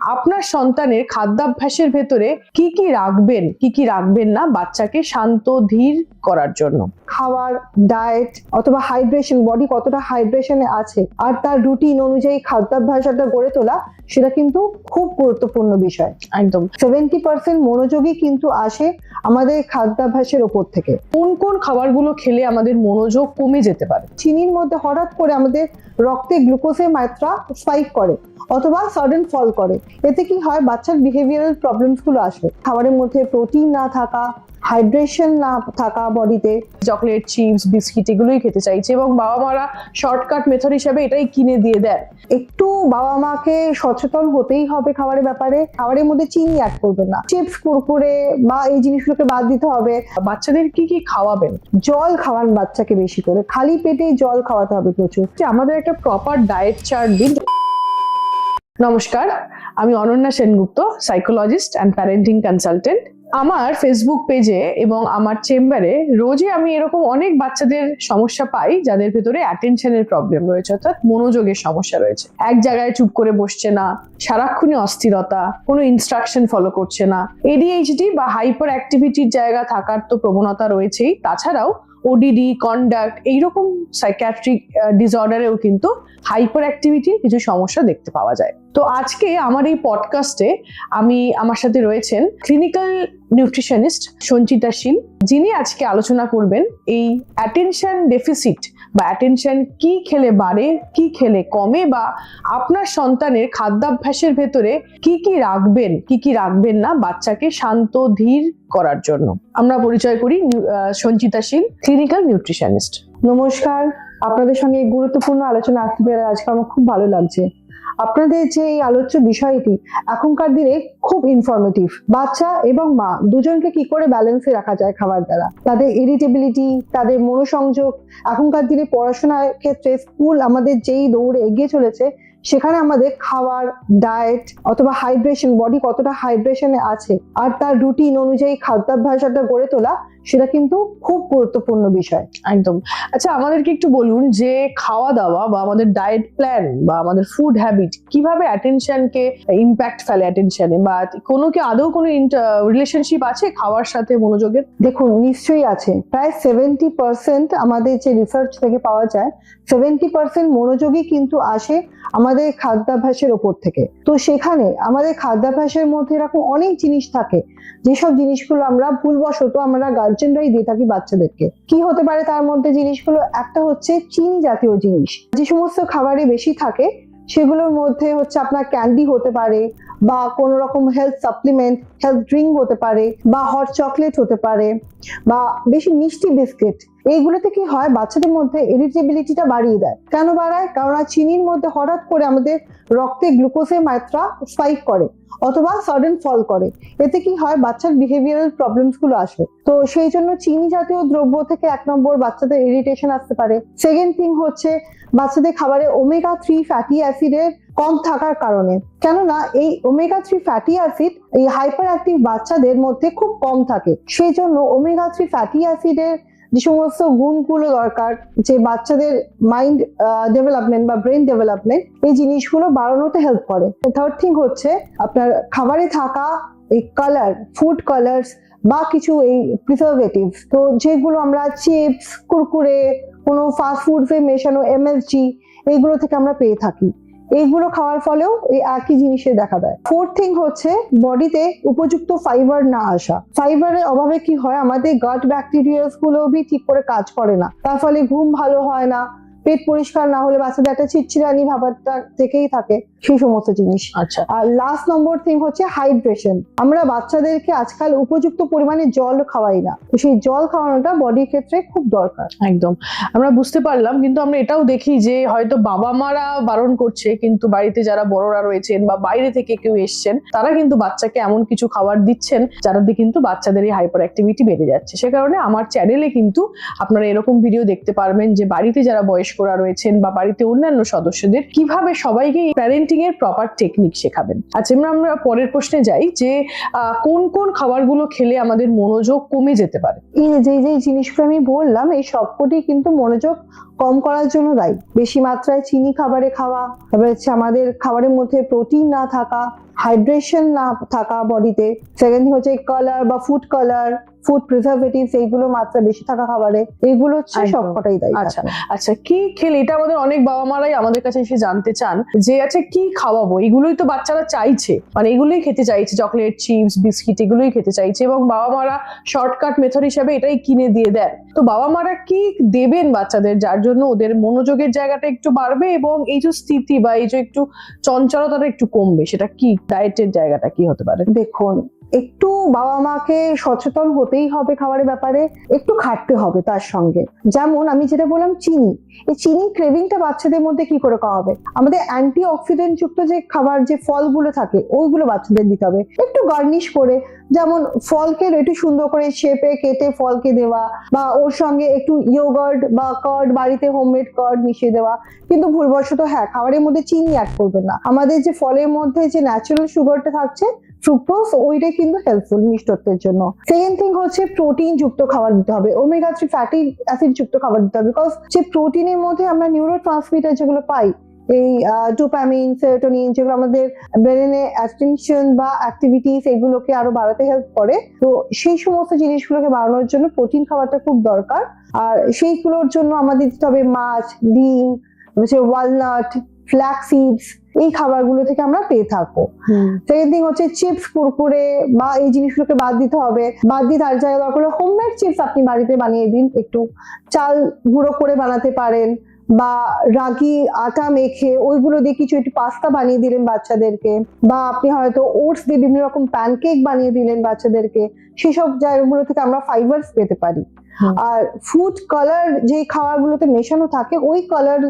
আপনার সন্তানের খাদ্যাভ্যাসের ভেতরে কি কি রাখবেন, কি কি রাখবেন না বাচ্চাকে শান্ত ধীর করার জন্য। খাওয়ার, ডায়েট অথবা হাইড্রেশন, বডি কতটা হাইড্রেশনে আছে আর তার রুটিন অনুযায়ী খাদ্যাভ্যাসটা গড়ে তোলা, সেটা কিন্তু খুব গুরুত্বপূর্ণ বিষয়। একদম 70% মনোযোগই কিন্তু আসে আমাদের খাদ্যাভ্যাসের ওপর থেকে। কোন কোন খাবারগুলো খেলে আমাদের মনোযোগ কমে যেতে পারে? চিনির মধ্যে হঠাৎ করে আমাদের রক্তে গ্লুকোজের মাত্রা স্পাইক করে অথবা সাডেন ফল করে। এতে কি হয়, বাচ্চার বিহেভিয়ারাল প্রবলেমস গুলো আসে। খাবারের মধ্যে প্রোটিন না থাকা, হাইড্রেশন না থাকা বডিতে, চকলেট, চিপস, বিস্কিট এগুলোই খেতে চাইছে এবং বাবা মারা শর্টকাট মেথড হিসেবে এটাই কিনে দিয়ে দেন। একটু বাবা মাকে সচেতন হতেই হবে খাবারের ব্যাপারে। খাবারের মধ্যে চিনি অ্যাড করবেন না, চিপস, কুরকুরে বা এই জিনিসগুলোকে বাদ দিতে হবে। বাচ্চাদের কি কি খাওয়াবেন? জল খাওয়ান বাচ্চাকে বেশি করে, খালি পেটেই জল খাওয়াতে হবে প্রচুর। আমাদের একটা প্রপার ডায়েট চার্ট দিন। নমস্কার, আমি Ananya Sengupta, psychologist and parenting consultant. আমার ফেসবুক পেজে এবং আমার চেম্বারে রোজই আমি এরকম অনেক বাচ্চাদের সমস্যা পাই যাদের ভেতরে অ্যাটেনশনের প্রবলেম রয়েছে, অর্থাৎ মনোযোগের সমস্যা রয়েছে। এক জায়গায় চুপ করে বসছে না, সারাক্ষণই অস্থিরতা, কোনো ইনস্ট্রাকশন ফলো করছে না। এডিএইচডি বা হাইপার অ্যাক্টিভিটির জায়গা থাকার তো প্রবণতা রয়েছেই, তাছাড়াও ওডিডি, কন্ডাক্ট এইরকম সাইকিয়াট্রিক ডিসঅর্ডারেও কিন্তু হাইপার অ্যাক্টিভিটির কিছু সমস্যা দেখতে পাওয়া যায়। তো আজকে আমার এই পডকাস্টে আমার সাথে রয়েছেন ক্লিনিক্যাল নিউট্রিশনিস্ট সঞ্চিতা শীল, যিনি আজকে আলোচনা করবেন এই অ্যাটেনশন ডেফিসিট বা অ্যাটেনশন কি খেলে বাড়ে, কি খেলে কমে, বা আপনার সন্তানের খাদ্যাভ্যাসের ভেতরে কি কি রাখবেন, কি কি রাখবেন না বাচ্চাকে শান্ত ধীর করার জন্য। আমরা পরিচয় করি সঞ্চিতা শীল, ক্লিনিক্যাল নিউট্রিশনিস্ট। নমস্কার, আপনাদের সঙ্গে এই গুরুত্বপূর্ণ আলোচনা আসতে পেরে আজকে আমার খুব ভালো লাগছে। আপনাদের যে এই আলোচ্য বিষয়টি এখনকার দিনে খুব ইনফরমেটিভ। বাচ্চা এবং মা দুজনকে কি করে ব্যালেন্সে রাখা যায় খাবার দ্বারা, তাদের ইরিটেবিলিটি, তাদের মনোসংযোগ। এখনকার দিনে পড়াশোনার ক্ষেত্রে স্কুল আমাদের যেই দৌড়ে এগিয়ে চলেছে, সেখানে আমাদের খাওয়ার, ডায়েট অথবা হাইড্রেশন, বডি কতটা হাইড্রেশনে আছে আর তার রুটিন অনুযায়ী খাদ্যাভ্যাসটা গড়ে তোলা, সেটা কিন্তু খুব গুরুত্বপূর্ণ বিষয়। একদম। আচ্ছা, আমাদেরকে একটু বলুন যে খাওয়া দাওয়া বা আমাদের ডায়েট প্ল্যান বা আমাদের ফুড হ্যাবিট কিভাবে অ্যাটেনশনকে ইম্প্যাক্ট ফেলে অ্যাটেনশনে, বা কোনো কি আদৌ কোনো রিলেশনশিপ আছে খাওয়ার সাথে মনোযোগের? দেখুন, নিশ্চয়ই আছে। প্রায় 70% আমাদের যে রিসার্চ থেকে পাওয়া যায়, 70% মনোযোগই কিন্তু আসে আমাদের খাদ্যাভ্যাসের ওপর থেকে। তো সেখানে আমাদের খাদ্যাভ্যাসের মধ্যে এরকম অনেক জিনিস থাকে, যেসব জিনিসগুলো আমরা ভুলবশত আমরা গার্জেনরাই দিয়ে থাকি বাচ্চাদেরকে। কি হতে পারে তার মধ্যে জিনিসগুলো? একটা হচ্ছে চিনি জাতীয় জিনিস। যে সমস্ত খাবারে বেশি থাকে সেগুলোর মধ্যে হচ্ছে আপনার ক্যান্ডি হতে পারে, বা কোনো রকম হেলথ সাপ্লিমেন্ট, হেলথ ড্রিঙ্ক হতে পারে, বা হট চকলেট হতে পারে, বা বেশি মিষ্টি বিস্কিট। এইগুলোতে কি হয়, বাচ্চাদের মধ্যে ইরিটেবিলিটিটা বাড়িয়ে দেয়। কেন বাড়ায়? কারণ চিনির মধ্যে হঠাৎ করে আমাদের রক্তে গ্লুকোজের মাত্রা স্পাইক করে অথবা সাডেন ফল করে। এতে কি হয়, বাচ্চার বিহেভিয়ারাল প্রবলেমস গুলো আসে। তো সেই জন্য চিনি জাতীয় দ্রব্য থেকে 1 নম্বর বাচ্চাদের ইরিটেশন আসতে পারে। সেকেন্ড থিং হচ্ছে বাচ্চাদের খাবারে ওমেগা 3 ফ্যাটি অ্যাসিডের কম থাকার কারণে। কেননা এই ওমেগা 3 ফ্যাটি অ্যাসিড এই হাইপার অ্যাক্টিভ বাচ্চাদের মধ্যে খুব কম থাকে। সেই জন্য ওমেগা 3 ফ্যাটি অ্যাসিডের যে সমস্ত গুণগুলো দরকার, যে বাচ্চাদের মাইন্ড ডেভেলপমেন্ট বা ব্রেন ডেভেলপমেন্ট, এই জিনিসগুলো বাড়ানোতে হেল্প করে। থার্ড থিং হচ্ছে আপনার খাবারে থাকা এই কালার, ফুড কালার্স বা কিছু এই প্রিজারভেটিভ, তো যেগুলো আমরা চিপস, কুরকুরে, কোনো ফাস্ট ফুডসে মেশানো এমএসজি, এইগুলো থেকে আমরা পেয়ে থাকি। এইগুলো খাওয়ার ফলেও এই একই জিনিসে দেখা দেয়। ফোর্থ থিং হচ্ছে বডিতে উপযুক্ত ফাইবার না আসা। ফাইবারের অভাবে কি হয়, আমাদের গাট ব্যাকটেরিয়াস গুলো ঠিক করে কাজ করে না, তার ফলে ঘুম ভালো হয় না, পেট পরিষ্কার না হলে বাচ্চাদের একটা চিড়চিড়ানি ভাবটা থেকেই থাকে, সেই সমস্ত জিনিস। আচ্ছা, আর লাস্ট নম্বর থিং হচ্ছে হাইড্রেশন। আমরা বাচ্চাদেরকে আজকাল উপযুক্ত পরিমাণে জল খাওয়াই না, তো সেই জল খাওয়ানোটা বডির ক্ষেত্রে খুব দরকার। একদম আমরা বুঝতে পারলাম, কিন্তু আমরা এটাও দেখি যে হয়তো বাবা মারা বারণ করছে, কিন্তু বাড়িতে যারা বড়রা রয়েছেন বা বাইরে থেকে কেউ এসছেন, তারা কিন্তু বাচ্চাকে এমন কিছু খাবার দিচ্ছেন যারা দিয়ে কিন্তু বাচ্চাদের এই হাইপার অ্যাক্টিভিটি বেড়ে যাচ্ছে। সে কারণে আমার চ্যানেলে কিন্তু আপনারা এরকম ভিডিও দেখতে পারবেন যে বাড়িতে যারা বয়স্করা রয়েছেন বা বাড়িতে অন্যান্য সদস্যদের কিভাবে সবাইকে প্যারেন্টিং এর প্রপার টেকনিক শেখাবেন। আচ্ছা, আমরা পরের প্রশ্নে যাই যে কোন কোন খাবারগুলো খেলে আমাদের মনোযোগ কমে যেতে পারে? এই যে জিনিসগুলো আমি বললাম, এই সবকটি কিন্তু মনোযোগ কম করার জন্য দায়ী। বেশি মাত্রায় চিনি খাবারে খাওয়া, তারপরে হচ্ছে আমাদের খাবারের মধ্যে প্রোটিন না থাকা, হাইড্রেশন না থাকা বডিতে, সেকেন্ড থিং হচ্ছে কালার বা ফুড প্রিজারভেটিভস এইগুলো মাত্রা বেশি থাকা খাবারে, এইগুলো হচ্ছে একদম। সবকটাই দায়ী আচ্ছা থাকে। আচ্ছা, কি খেলে, এটা আমাদের অনেক বাবা মারাই আমাদের কাছে এসে জানতে চান যে আচ্ছা কি খাওয়াবো, এগুলোই তো বাচ্চারা চাইছে, মানে এগুলোই খেতে চাইছে, চকলেট, চিপস, বিস্কিট এগুলোই খেতে চাইছে, এবং বাবা মারা শর্টকাট মেথড হিসেবে এটাই কিনে দিয়ে দেন। তো বাবা মারা কি দেবেন বাচ্চাদের যার জন্য ওদের মনোযোগের জায়গাটা একটু বাড়বে এবং এই যে স্থিতি বা এই যে একটু চঞ্চলতাটা একটু কমবে, সেটা কি ডায়েটের জায়গাটা কি হতে পারে? দেখুন, একটু বাবা মাকে সচেতন হতেই হবে খাবারের ব্যাপারে, একটু খাটতে হবে তার সঙ্গে। যেমন আমি যেটা বললাম চিনি, এই চিনি ক্রেভিংটা বাচ্চাদের মধ্যে কি করে খাওয়াবে? আমাদের অ্যান্টি অক্সিডেন্ট যুক্ত যে খাবার, যে ফলগুলো থাকে ওইগুলো বাচ্চাদের দিতে হবে, একটু গার্নিশ করে, যেমন ফলকে একটু সুন্দর করে শেপে কেটে ফলকে দেওয়া, বা ওর সঙ্গে একটু ইয়োগার্ট বা কার্ড, বাড়িতে হোমমেড কার্ড মিশিয়ে দেওয়া। কিন্তু ভুলবশত খাবারের মধ্যে চিনি অ্যাড করবেন না। আমাদের যে ফলের মধ্যে যে ন্যাচারাল সুগারটা থাকছে ফ্রুক্টোজ, ওইটাই কিন্তু হেল্পফুল মিষ্টত্বের জন্য। সেকেন্ড থিং হচ্ছে প্রোটিন যুক্ত খাবার দিতে হবে, ওমেগা 3 ফ্যাটি অ্যাসিড যুক্ত খাবার দিতে হবে, বিকজ যে প্রোটিনের মধ্যে আমরা নিউরো ট্রান্সমিটার যেগুলো পাই, এই ডোপামিন, সেরোটোনিন, যেগুলো আমাদের ব্রেনে অ্যাটেনশন বা অ্যাক্টিভিটিস এগুলোকে আরো বাড়াতে হেল্প করে। তো সেই সমস্ত জিনিসগুলোকে বাড়ানোর জন্য প্রোটিন খাবারটা খুব দরকার। আর সেইগুলোর জন্য আমাদের দিতে হবে মাছ, ডিম, ওয়ালনাট, ফ্ল্যাক্স সিডস, এই খাবারগুলো থেকে আমরা পেয়ে থাকবো। সেকেন্ড থিং হচ্ছে চিপস, কুরকুরে বা এই জিনিসগুলোকে বাদ দিতে হবে। বাদ দিয়ে তার জায়গায় দরকার হলে হোমমেড চিপস আপনি বাড়িতে বানিয়ে দিন, একটু চাল গুঁড়ো করে বানাতে পারেন, বা রাগি আটা মেখে ওইগুলো দিয়ে কিছু একটু পাস্তা বানিয়ে দিলেন বাচ্চাদেরকে, বা আপনি হয়তো ওটস দিয়ে বিভিন্ন রকম প্যানকেক বানিয়ে দিলেন বাচ্চাদেরকে। সেসব জায়গাগুলো থেকে আমরা ফাইবারস পেতে পারি। আর ফুড কালার যে খাবারগুলোতে মেশানো থাকে, ওই কালার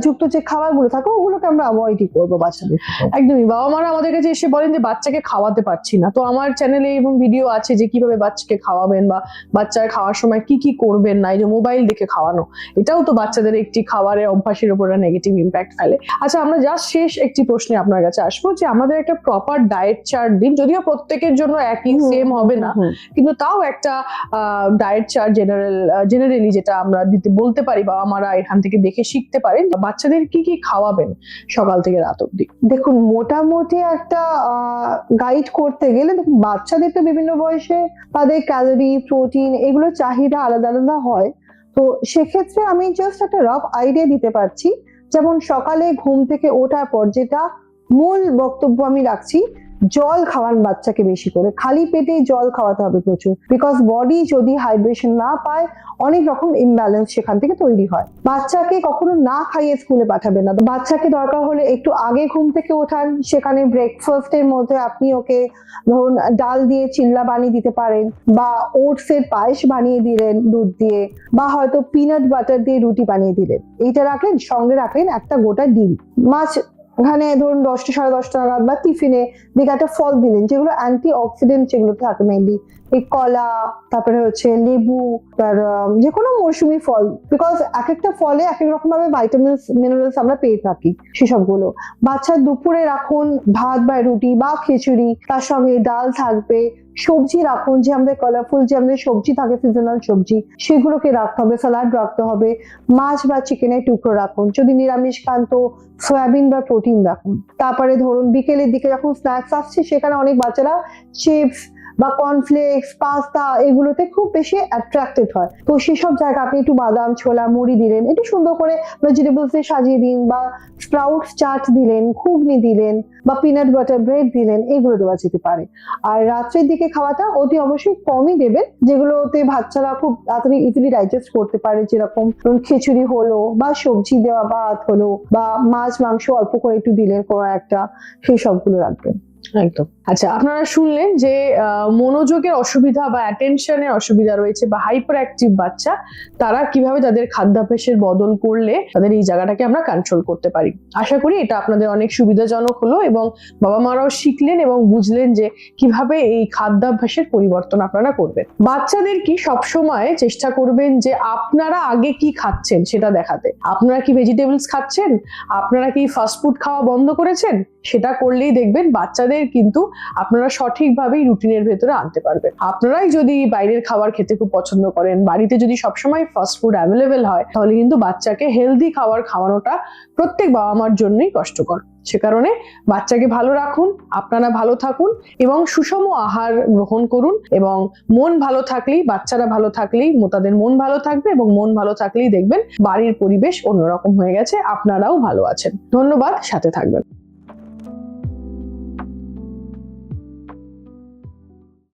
যুক্ত যে খাবারগুলো থাকে ওগুলোকে আমরা অ্যাভয়েডই করবো বাচ্চাদের। একদমই, বাবা মারা আমাদের কাছে এসে বলেন যে বাচ্চাকে খাওয়াতে পারছি না। তো আমার চ্যানেলে এবং ভিডিও আছে যে কিভাবে বাচ্চাকে খাওয়াবেন বা বাচ্চার খাওয়ার সময় কি কি করবেন না, এই যে মোবাইল দেখে খাওয়ানো, এটাও তো বাচ্চাদের একটি খাবারের অভ্যাসের উপর নেগেটিভ ইম্প্যাক্ট ফেলে। আচ্ছা, আমরা জাস্ট শেষ একটি প্রশ্নে আপনার কাছে আসবো যে আমাদের একটা প্রপার ডায়েট চার্ট দিন, যদিও প্রত্যেকের জন্য একই সেম হবে না, কিন্তু তাও একটা ডায়েট চার্ট জেনারেলি যেটা আমরা দিতে বলতে পারি, বাবা মারা এখান থেকে দেখে শিখতে পারেন বাচ্চাদের কি কি খাওয়াবেন সকাল থেকে রাত অব্দি। দেখুন, মোটামুটি একটা গাইড করতে গেলে, দেখুন বাচ্চাদের তো বিভিন্ন বয়সে তাদের ক্যালোরি, প্রোটিন এগুলো চাহিদা আলাদা আলাদা হয়। তো সেক্ষেত্রে আমি জাস্ট একটা রাফ আইডিয়া দিতে পারছি। যেমন সকালে ঘুম থেকে ওঠার পর যেটা মূল বক্তব্য আমি রাখছি, জল খাওয়ান বাচ্চাকে বেশি করে, খালি পেটে জল খাওয়াতে হবে প্রচুর, বিকজ বডি যদি হাইড্রেশন না পায় অনেক রকম ইমব্যালেন্স সেখান থেকে তৈরি হয়। বাচ্চাকে কখনো না খাইয়ে স্কুলে পাঠাবেন না। বাচ্চাকে দরকার হলে একটু আগে ঘুম থেকে ওঠান, সেখানে ব্রেকফাস্টের মধ্যে আপনি ওকে ধরুন ডাল দিয়ে চিল্লা বানিয়ে দিতে পারেন, বা ওটস এর পায়েস বানিয়ে দিলেন দুধ দিয়ে, বা হয়তো পিনাট বাটার দিয়ে রুটি বানিয়ে দিলেন। এইটা রাখলেন, সঙ্গে রাখলেন একটা গোটা ডিম, মাছ ওখানে ধরুন 10টা 10:30 নাগাদ বা টিফিনে দিকে একটা ফল দিলেন, যেগুলো অ্যান্টি অক্সিডেন্ট যেগুলো থাকে মেনলি, এই কলা, তারপরে হচ্ছে লেবু, তার যে কোনো মৌসুমী ফল, বিকজ এক একটা ফলে এক এক রকম ভাবে ভাইটামিনস, মিনারেলস আমরা পেয়ে থাকি, সেসবগুলো। বাচ্চার দুপুরে রাখুন ভাত বা রুটি বা খিচুড়ি, তার সঙ্গে ডাল থাকবে। সবজি রাখুন, যে আমাদের কালারফুল যে আমাদের সবজি থাকে, সিজনাল সবজি, সেগুলোকে রাখতে হবে, স্যালাড রাখতে হবে। মাছ বা চিকেনের টুকরো রাখুন, যদি নিরামিষ খান তো সয়াবিন বা প্রোটিন রাখুন। তারপরে ধরুন বিকেলের দিকে যখন স্ন্যাক্স আসছে, সেখানে অনেক বাচ্চারা চিপস বা কর্নফ্লেক্স, পাস্তা এগুলোতে খুব বেশি অ্যাট্রাক্টেড হয়। তো সেসব জায়গা আপনি একটু বাদাম, ছোলা, মুড়ি দিলেন, একটু সুন্দর করে ভেজিটেবলস দিয়ে সাজিয়ে দিন, বা স্প্রাউটস চাট দিলেন, ঘুগনি দিলেন, বা পিনাট বাটার ব্রেড দিলেন, এগুলো দেওয়া যেতে পারে। আর রাত্রের দিকে খাওয়াটা অতি অবশ্যই কমই দেবেন, যেগুলোতে বাচ্চারা খুব তাড়াতাড়ি ইজিলি ডাইজেস্ট করতে পারে, যেরকম খিচুড়ি হলো, বা সবজি দেওয়া ভাত হলো, বা মাছ মাংস অল্প করে একটু দিলেন কোনো একটা, সেই সবগুলো রাখবেন। একদম। আচ্ছা, আপনারা শুনলেন যে মনোযোগের অসুবিধা বা অ্যাটেনশনের অসুবিধা রয়েছে বা হাইপার অ্যাক্টিভ বাচ্চা, তারা কিভাবে তাদের খাদ্যাভ্যাসের বদল করলে তাদের এই জায়গাটাকে আমরা কন্ট্রোল করতে পারি। আশা করি এটা আপনাদের অনেক সুবিধাজনক হলো এবং বাবা মারাও শিখলেন এবং বুঝলেন যে কিভাবে এই খাদ্যাভ্যাসের পরিবর্তন আপনারা করবেন। বাচ্চাদের কি সবসময় চেষ্টা করবেন যে আপনারা আগে কি খাচ্ছেন সেটা দেখাতে। আপনারা কি ভেজিটেবলস খাচ্ছেন, আপনারা কি ফাস্টফুড খাওয়া বন্ধ করেছেন, সেটা করলেই দেখবেন বাচ্চাদের কিন্তু আপনারা সঠিকভাবেই রুটিনের ভেতরে আনতে পারবেন। আপনারাই যদি বাইরের খাবার খেতে খুব পছন্দ করেন, বাড়িতে যদি সবসময় ফাস্ট ফুড অ্যাভেলেবেল হয়, তাহলে কিন্তু বাচ্চাকে হেলদি খাবার খাওয়ানোটা প্রত্যেক বাবা মার জন্যই কষ্টকর। সে কারণে বাচ্চাকে ভালো রাখুন, আপনারা ভালো থাকুন এবং সুষম আহার গ্রহণ করুন। এবং মন ভালো থাকলেই, বাচ্চারা ভালো থাকলেই তাদের মন ভালো থাকবে, এবং মন ভালো থাকলেই দেখবেন বাড়ির পরিবেশ অন্যরকম হয়ে গেছে, আপনারাও ভালো আছেন। ধন্যবাদ, সাথে থাকবেন।